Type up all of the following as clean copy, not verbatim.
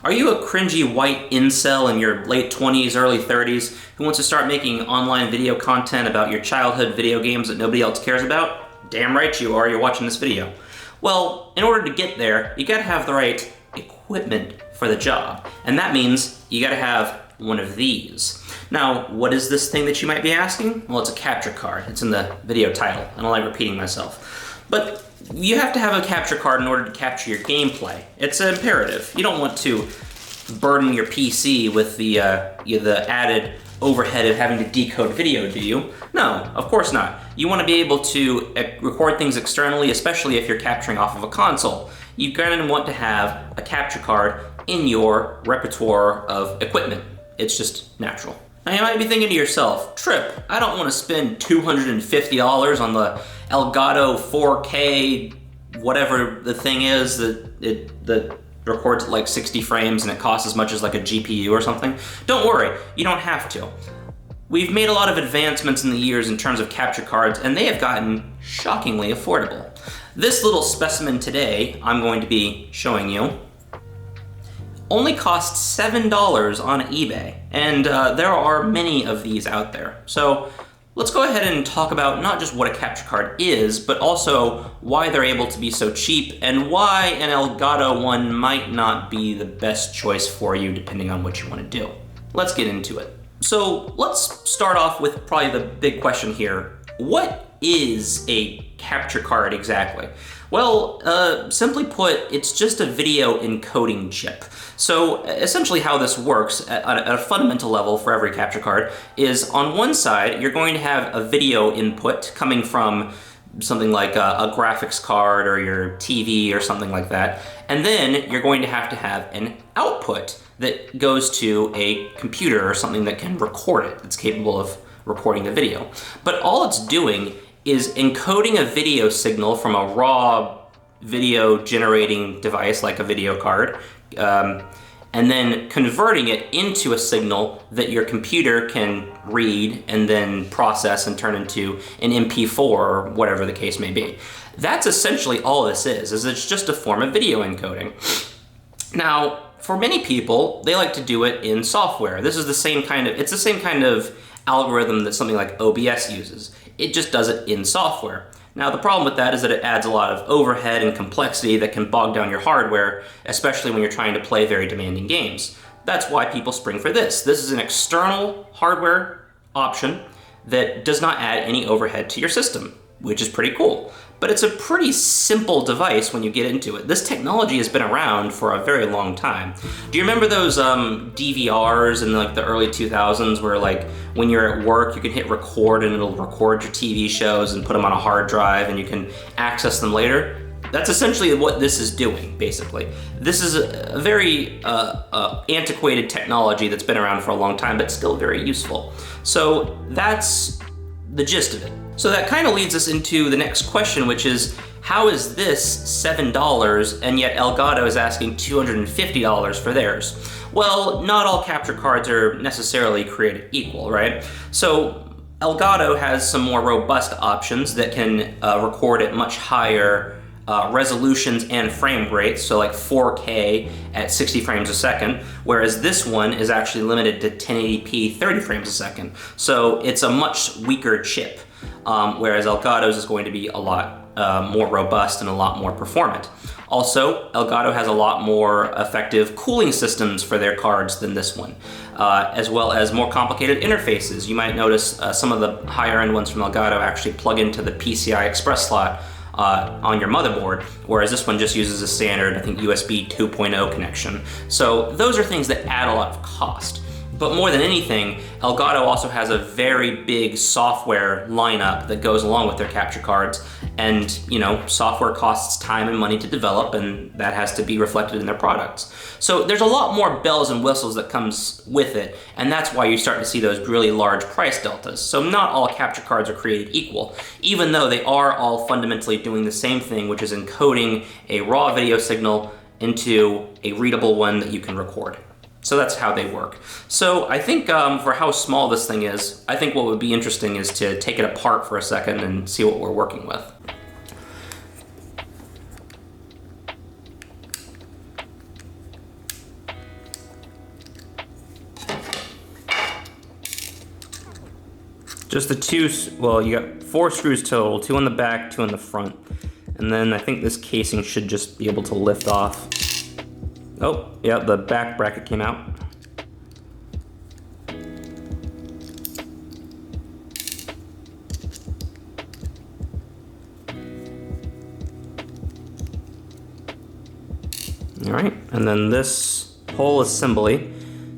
Are you a cringy white incel in your late 20s, early 30s who wants to start making online video content about your childhood video games that nobody else cares about? Damn right you are, you're watching this video. Well, in order to get there, you gotta have the right equipment for the job. And that means you gotta have one of these. Now, what is this thing that you might be asking? Well, it's a capture card. It's in the video title. I don't like repeating myself. But you have to have a capture card in order to capture your gameplay. It's imperative. You don't want to burden your PC with the added overhead of having to decode video, do you? No, of course not. You want to be able to record things externally, especially if you're capturing off of a console. You're going to want to have a capture card in your repertoire of equipment. It's just natural. Now you might be thinking to yourself, Trip, I don't want to spend $250 on the Elgato 4K, whatever the thing is that records at like 60 frames and it costs as much as like a GPU or something. Don't worry, you don't have to. We've made a lot of advancements in the years in terms of capture cards, and they have gotten shockingly affordable. This little specimen today I'm going to be showing you only costs $7 on eBay, and there are many of these out there. So let's go ahead and talk about not just what a capture card is, but also why they're able to be so cheap and why an Elgato one might not be the best choice for you depending on what you want to do. Let's get into it. So let's start off with probably the big question here. What is a capture card exactly? Well, simply put, it's just a video encoding chip. So essentially how this works at a fundamental level for every capture card is on one side, you're going to have a video input coming from something like a graphics card or your TV or something like that. And then you're going to have an output that goes to a computer or something that can record it, that's capable of recording the video. But all it's doing is encoding a video signal from a raw video generating device like a video card, and then converting it into a signal that your computer can read and then process and turn into an MP4 or whatever the case may be. That's essentially all this is it's just a form of video encoding. Now, for many people, they like to do it in software. It's the same kind of algorithm that something like OBS uses. It just does it in software. Now, the problem with that is that it adds a lot of overhead and complexity that can bog down your hardware, especially when you're trying to play very demanding games. That's why people spring for this. This is an external hardware option that does not add any overhead to your system, which is pretty cool. But it's a pretty simple device when you get into it. This technology has been around for a very long time. Do you remember those DVRs in like the early 2000s where like when you're at work you can hit record and it'll record your TV shows and put them on a hard drive and you can access them later? That's essentially what this is doing, basically. This is a very antiquated technology that's been around for a long time, but still very useful. So that's the gist of it. So that kind of leads us into the next question, which is, how is this $7 and yet Elgato is asking $250 for theirs? Well, not all capture cards are necessarily created equal, right? So Elgato has some more robust options that can record at much higher resolutions and frame rates, so like 4K at 60 frames a second, whereas this one is actually limited to 1080p 30 frames a second. So it's a much weaker chip, whereas Elgato's is going to be a lot more robust and a lot more performant. Also, Elgato has a lot more effective cooling systems for their cards than this one, as well as more complicated interfaces. You might notice some of the higher end ones from Elgato actually plug into the PCI Express slot on your motherboard, whereas this one just uses a standard, I think, USB 2.0 connection. So those are things that add a lot of cost. But more than anything, Elgato also has a very big software lineup that goes along with their capture cards. And, you know, software costs time and money to develop, and that has to be reflected in their products. So there's a lot more bells and whistles that comes with it, and that's why you start to see those really large price deltas. So not all capture cards are created equal, even though they are all fundamentally doing the same thing, which is encoding a raw video signal into a readable one that you can record. So that's how they work. So I think for how small this thing is, I think what would be interesting is to take it apart for a second and see what we're working with. Just the two, well, you got 4 screws total, 2 on the back, 2 on the front. And then I think this casing should just be able to lift off. Oh, yeah, the back bracket came out. All right, and then this whole assembly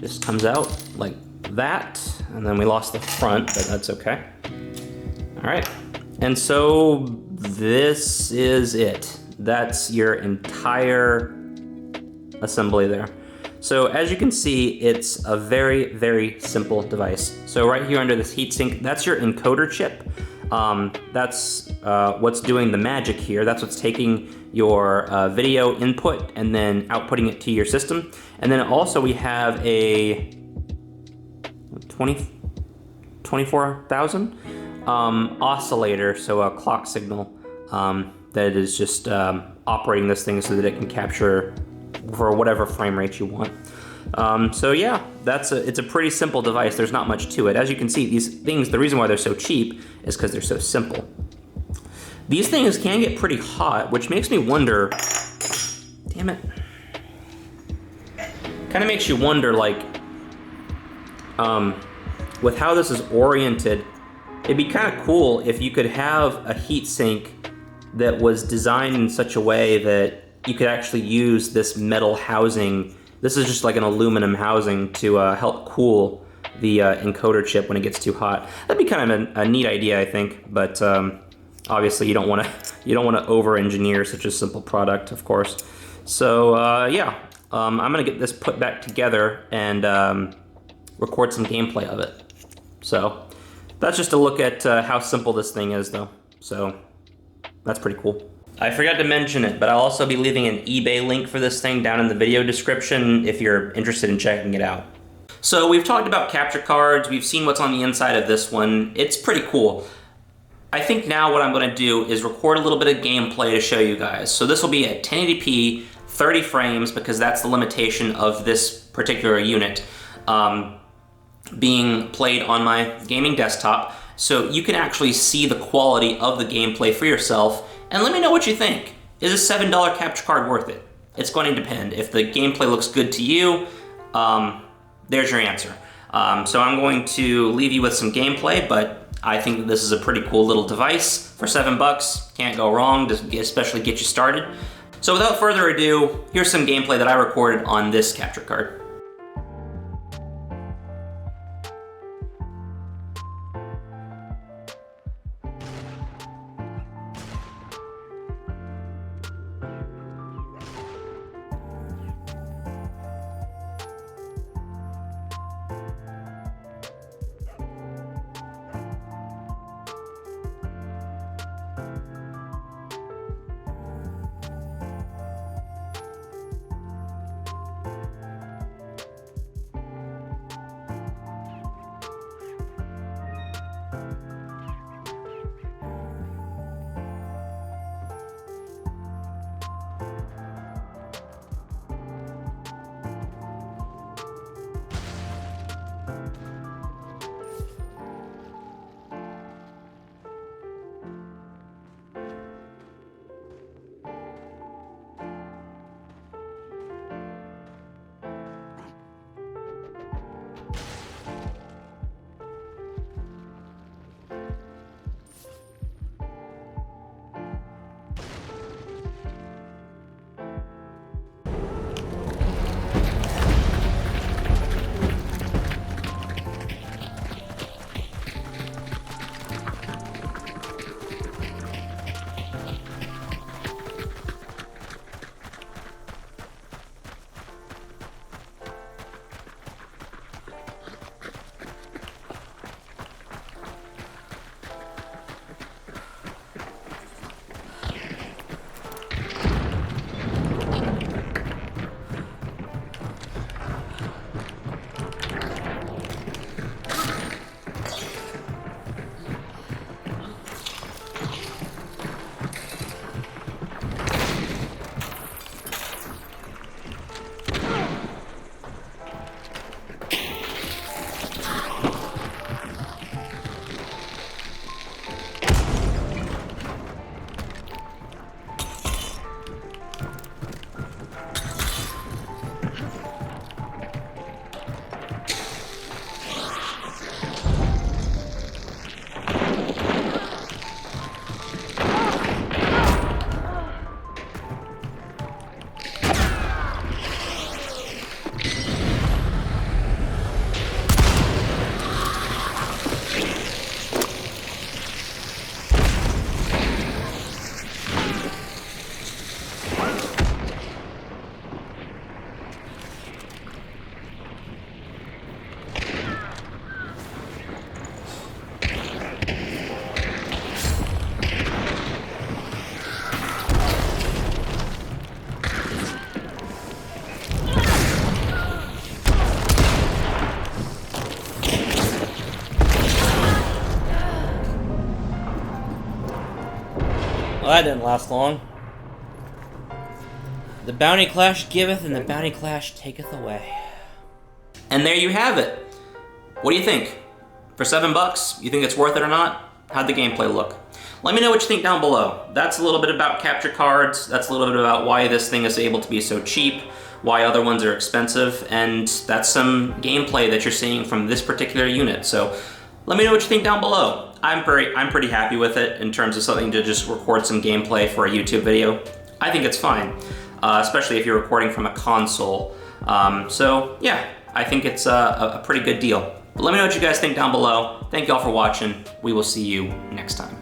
just comes out like that, and then we lost the front, but that's okay. All right, and so this is it. That's your entire assembly there. So as you can see, it's a very, very simple device. So right here under this heatsink, that's your encoder chip. That's what's doing the magic here. That's what's taking your video input and then outputting it to your system. And then also we have a 24,000 oscillator, so a clock signal that is just operating this thing so that it can capture for whatever frame rate you want. So yeah, it's a pretty simple device. There's not much to it. As you can see, these things, the reason why they're so cheap is because they're so simple. These things can get pretty hot, which makes me wonder, damn it. Kind of makes you wonder, like, with how this is oriented, it'd be kind of cool if you could have a heatsink that was designed in such a way that you could actually use this metal housing. This is just like an aluminum housing to help cool the encoder chip when it gets too hot. That'd be kind of a neat idea, I think, but obviously you don't want to over-engineer such a simple product, of course. So yeah, I'm gonna get this put back together and record some gameplay of it. So that's just a look at how simple this thing is, though. So that's pretty cool. I forgot to mention it, but I'll also be leaving an eBay link for this thing down in the video description if you're interested in checking it out. So we've talked about capture cards, we've seen what's on the inside of this one. It's pretty cool. I think now what I'm gonna do is record a little bit of gameplay to show you guys. So this will be at 1080p, 30 frames, because that's the limitation of this particular unit being played on my gaming desktop. So you can actually see the quality of the gameplay for yourself. And let me know what you think. Is a $7 capture card worth it? It's going to depend. If the gameplay looks good to you, there's your answer. So I'm going to leave you with some gameplay, but I think that this is a pretty cool little device for $7. Can't go wrong, especially get you started. So without further ado, here's some gameplay that I recorded on this capture card. Well, that didn't last long. The bounty clash giveth and the bounty clash taketh away. And there you have it. What do you think? For $7, you think it's worth it or not? How'd the gameplay look? Let me know what you think down below. That's a little bit about capture cards. That's a little bit about why this thing is able to be so cheap, why other ones are expensive, and that's some gameplay that you're seeing from this particular unit. So let me know what you think down below. I'm pretty happy with it in terms of something to just record some gameplay for a YouTube video. I think it's fine, especially if you're recording from a console. So yeah, I think it's a pretty good deal. But let me know what you guys think down below. Thank you all for watching. We will see you next time.